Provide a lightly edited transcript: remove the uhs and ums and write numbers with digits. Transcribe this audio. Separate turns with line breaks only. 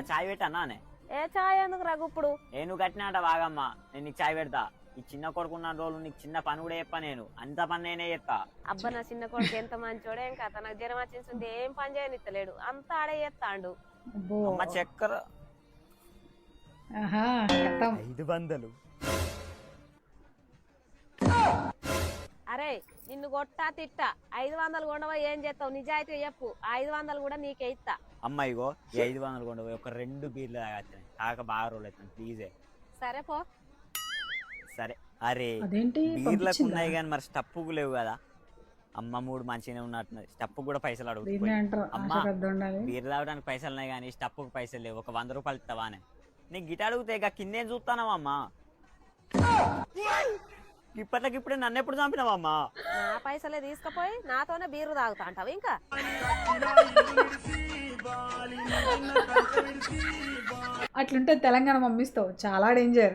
అమ్మ చాయ్ పెట్టానే?
ఏ చాయ్ ఎందుకు రఘు ఇప్పుడు?
నువ్వు కట్టినాట బాగమ్మ, నేను నీకు చాయ్ పెడతా. ఈ చిన్న కొడుకున్న రోజులు నీకు చిన్న పని కూడా చెప్పా, నేను అంత పని నేనే చేస్తా.
అబ్బా నా చిన్న కొడుకు ఎంత మంచోడే, ఏం కథ నాకు జ్వరం వచ్చేసింది, ఏం పని చేయనిత్తలేడు, అంతా ఆడే చేస్తాడు.
అమ్మ చక్కెర 500.
అరే నిన్ను కొట్టా తిట్టా 500 కొండవా ఏం చేస్తావు? నిజాయితీ చెప్పు, 500 కూడా నీకే ఇస్తా.
అమ్మ ఇగో ఈ 500 కొండ పోయి ఒక 2 బీర్లు తాగొచ్చాను, కాక బాగా రోజులు అవుతాను, ప్లీజే.
సరే పో.
సరే. అరే బీర్లకు ఉన్నాయి కానీ మరి స్టప్పుకు లేవు కదా. అమ్మ మూడు మంచిగానే ఉన్నట్టున్నది, స్టప్పు కూడా పైసలు అడుగుతుంది. అమ్మ బీర్ తాగడానికి పైసలు ఉన్నాయి కానీ స్టప్పుకు పైసలు లేవు, ఒక 100 రూపాయలు ఇస్తావానే? నీకు గిట అడిగితే ఇక కిందేం చూస్తానవమ్మా? ఇప్పటికిప్పుడే నన్ను ఎప్పుడు చంపినావమ్మా?
నా పైసలే తీసుకుపోయి నాతోనే బీరు తాగుతా అంటావు ఇంకా?
అట్లుంటే తెలంగాణ పంపిస్తావు, చాలా డేంజర్.